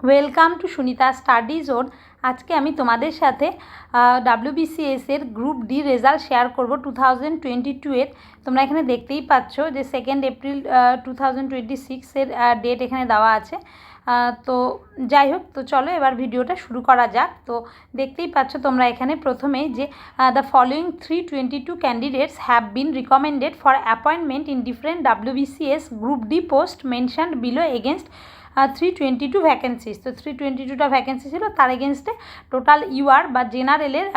Welcome to Sunita study zone. আজকে আমি তোমাদের সাথে WBCS এর গ্রুপ ডি রেজাল্ট শেয়ার করব 2022 এর। তোমরা এখানে দেখতেই পাচ্ছ যে 2 এপ্রিল 2026 এর ডেট এখানে দেওয়া আছে। তো যাই হোক, তো চলো এবার ভিডিওটা শুরু করা যাক। তো দেখতেই পাচ্ছ তোমরা এখানে প্রথমেই যে the following 322 candidates have been recommended for appointment in different WBCS group D post mentioned below against 322 vacancies. তো 322টা ভ্যাকেন্সি ছিল, তার এগেনস্টে টোটাল ইউআর বা জেনারেলের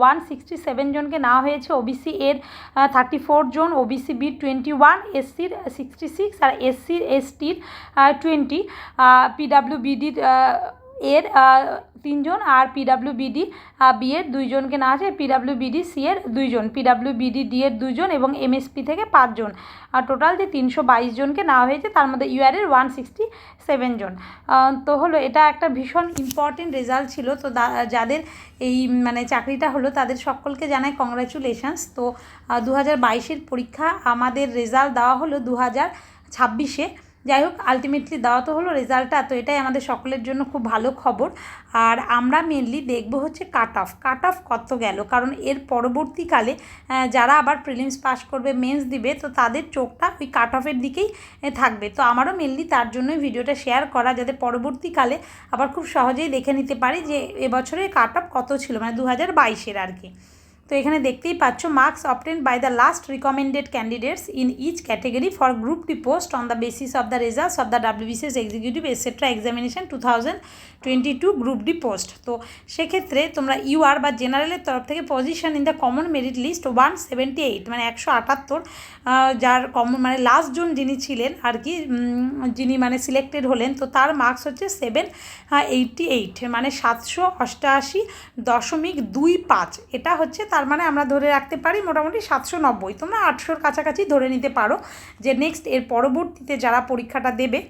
167 জনকে নেওয়া হয়েছে, ওবিসি এর 34 জন, ওবিসি বির 21, এসসির 66 আর এসটির 20, পিডাব্লিউবিডির এর 3 জন আর পিডাব্লিউবিডি বি এর 2 জনকে নেওয়া আছে, পিডাব্লিউবিডি সি এর 2 জন, পিডাব্লিউবিডি ডি এর 2 জন এবং এমএসপি থেকে 5 জন। আর টোটাল যে 322 জনকে নেওয়া হয়েছে, তার মধ্যে ইউআর এর 167 জন। তো হলো এটা একটা ভীষণ ইম্পর্টেন্ট রেজাল্ট ছিল। তো যাদের এই মানে চাকরিটা হলো তাদের সকলকে জানাই কংগ্রাচুলেশনস। তো 2022-এর পরীক্ষা আমাদের রেজাল্ট দেওয়া হলো 2026-এ। যাই হোক, আলটিমেটলি দেওয়া তো হলো রেজাল্টটা, তো এটাই আমাদের সকলের জন্য খুব ভালো খবর। আর আমরা মেনলি দেখব হচ্ছে কাট অফ কত গেল, কারণ এর পরবর্তীকালে যারা আবার প্রিলিমস পাস করবে, মেন্স দিবে, তো তাদের চোখটা ওই কাট অফের দিকেই থাকবে। তো আমারও মেনলি তার জন্যই ভিডিওটা শেয়ার করা, যাতে পরবর্তীকালে আবার খুব সহজেই দেখে নিতে পারি যে এবছরের কাট অফ কত ছিল, মানে 2022-এর আর কি। তো এখানে দেখতেই পাচ্ছ marks obtained by the last recommended candidates in each category for group D post on the basis of the results of the WBCS executive etcetera examination 2022 group D post. তো সেক্ষেত্রে তোমরা ইউআর বা জেনারেলের তরফ থেকে position in the common merit list 178, মানে 178, যার common মানে লাস্ট জন যিনি ছিলেন আর কি, যিনি মানে সিলেক্টেড হলেন, তো তার মার্কস হচ্ছে 788, মানে 788.25। এটা হচ্ছে, তার মানে আমরা ধরে রাখতে পারি মোটামুটি 790। তোমরা 800-র কাছাকাছি ধরে নিতে পারো যে নেক্সট এর পরবর্তীতে যারা পরীক্ষাটা দেবে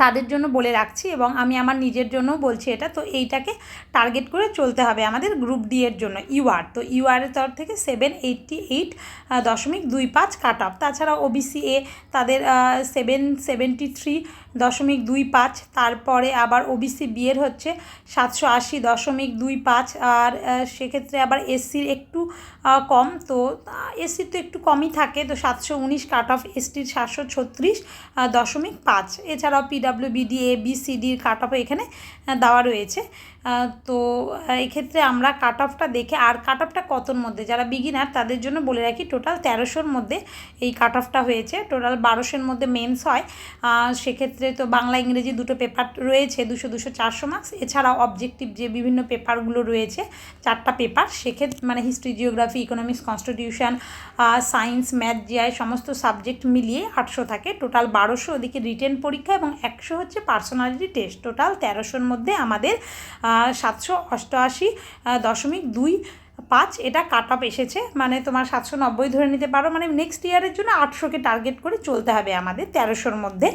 তাদের জন্য বলে রাখছি, এবং আমি আমার নিজের জন্যও বলছি এটা। তো এইটাকে টার্গেট করে চলতে হবে আমাদের গ্রুপ ডি এর জন্য ইউআর। তো ইউআরের তরফ থেকে 788.25 কাট অফ। তাছাড়া ওবিসি এ তাদের 773.25, তারপরে আবার ওবিসি বি এর হচ্ছে 780.25, আর সেক্ষেত্রে আবার এসসির একটু কম, তো এসসির তো একটু কমই থাকে, তো 719 কাট অফ, এসটির 736.5। এছাড়াও পিডাব্লিউবিডি এ বি সি ডির কাট অফ এখানে দেওয়া রয়েছে। তো এক্ষেত্রে আমরা কাট অফটা দেখে, আর কাট অফটা কতর মধ্যে, যারা বিগিনার তাদের জন্য বলে রাখি টোটাল 1300-র মধ্যে এই কাট অফটা হয়েছে। টোটাল 1200-র মধ্যে মেন্স হয়। সেক্ষেত্রে তো বাংলা ইংরেজি দুটো পেপার রয়েছে, 200, 400 মার্কস। এছাড়াও অবজেক্টিভ যে বিভিন্ন পেপারগুলো রয়েছে 4টা পেপার, সেক্ষেত্রে মানে history, geography, economics, constitution, science, math, GI সমস্ত সাবজেক্ট মিলিয়ে 800 থাকে। টোটাল 1200, ওদিকে রিটেন পরীক্ষা এবং 100 হচ্ছে পার্সোনালিটি টেস্ট। টোটাল 1300-র মধ্যে আমাদের 788.25 এটা কাট অফ এসেছে, মানে তোমার 790 ধরে নিতে পারো। মানে নেক্সট ইয়ারের জন্য 800-কে টার্গেট করে চলতে হবে আমাদের 1300-র মধ্যে।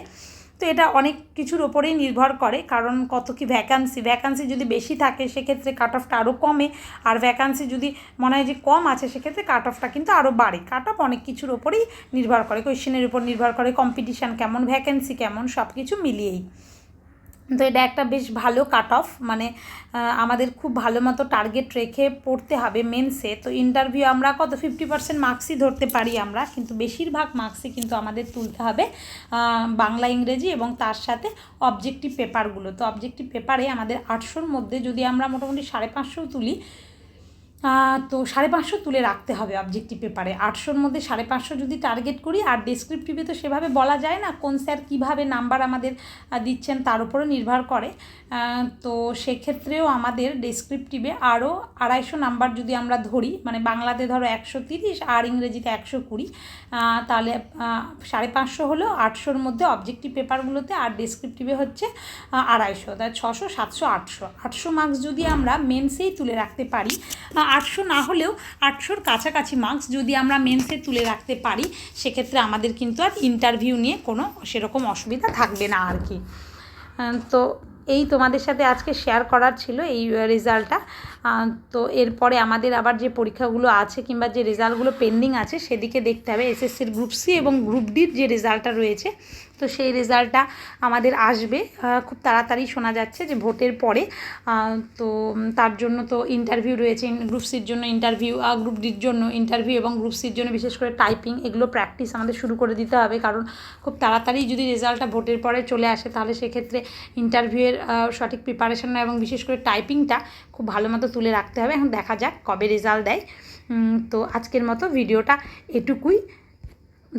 তো এটা অনেক কিছুর ওপরেই নির্ভর করে, কারণ কত কি ভ্যাকান্সি যদি বেশি থাকে সেক্ষেত্রে কাট অফটা আরও কমে, আর ভ্যাকান্সি যদি মনে হয় যে কম আছে সেক্ষেত্রে কাট অফটা কিন্তু আরও বাড়ে। কাট অফ অনেক কিছুর ওপরেই নির্ভর করে, কোয়েশ্চেনের উপর নির্ভর করে, কম্পিটিশান কেমন, ভ্যাকেন্সি কেমন, সব কিছু মিলিয়েই। তো এটা একটা বেশ ভালো কাট অফ, মানে আমাদের খুব ভালো মতো টার্গেট রেখে পড়তে হবে মেন্সে। তো ইন্টারভিউ আমরা কত 50% মার্কসই ধরতে পারি আমরা, কিন্তু বেশিরভাগ মার্কসই কিন্তু আমাদের তুলতে হবে বাংলা ইংরেজি এবং তার সাথে অবজেক্টিভ পেপারগুলো। তো অবজেক্টিভ পেপারে আমাদের 800-র মধ্যে যদি আমরা মোটামুটি 550 তুলি, তো 550 তুলে রাখতে হবে অবজেক্টিভ পেপারে। 800-র মধ্যে 550 যদি টার্গেট করি, আর ডেসক্রিপটিভে তো সেভাবে বলা যায় না কোন স্যার কীভাবে নাম্বার আমাদের দিচ্ছেন, তার উপরও নির্ভর করে। তো সেক্ষেত্রেও আমাদের ডেসক্রিপটিভে আরও 250 নাম্বার যদি আমরা ধরি, মানে বাংলাতে ধরো 130 আর ইংরেজিতে 120, তাহলে 550 হলো 800-র মধ্যে অবজেক্টিভ পেপারগুলোতে, আর ডেসক্রিপটিভে হচ্ছে 250, তাই 600, 700, 800 মার্কস যদি আমরা মেন্সেই তুলে রাখতে পারি, 800 না হলেও 800-র কাছাকাছি মার্কস যদি আমরা মেন্সে তুলে রাখতে পারি, সেক্ষেত্রে আমাদের কিন্তু আর ইন্টারভিউ নিয়ে কোনো সেরকম অসুবিধা থাকবে না আর কি। তো এই তোমাদের সাথে আজকে শেয়ার করার ছিল এই রেজাল্টটা। তো এরপরে আমাদের আবার যে পরীক্ষাগুলো আছে কিংবা যে রেজাল্টগুলো পেন্ডিং আছে সেদিকে দেখতে হবে। এসএসসির গ্রুপ সি এবং গ্রুপ ডির যে রেজাল্টটা রয়েছে তো সেই রেজাল্টটা আমাদের আসবে খুব তাড়াতাড়ি, শোনা যাচ্ছে যে ভোটের পরে। তো তার জন্য তো ইন্টারভিউ রয়েছে, গ্রুপ সির জন্য ইন্টারভিউ, গ্রুপ ডির জন্য ইন্টারভিউ এবং গ্রুপ সির জন্য বিশেষ করে টাইপিং, এগুলো প্র্যাকটিস আমাদের শুরু করে দিতে হবে। কারণ খুব তাড়াতাড়ি যদি রেজাল্টটা ভোটের পরে চলে আসে তাহলে সেক্ষেত্রে ইন্টারভিউয়ের সঠিক প্রিপারেশন এবং বিশেষ করে টাইপিংটা খুব ভালো মতো তুলে রাখতে হবে। এখন দেখা যাক কবে রেজাল্ট দেয়। তো আজকের মতো ভিডিওটা এটুকুই,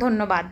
ধন্যবাদ।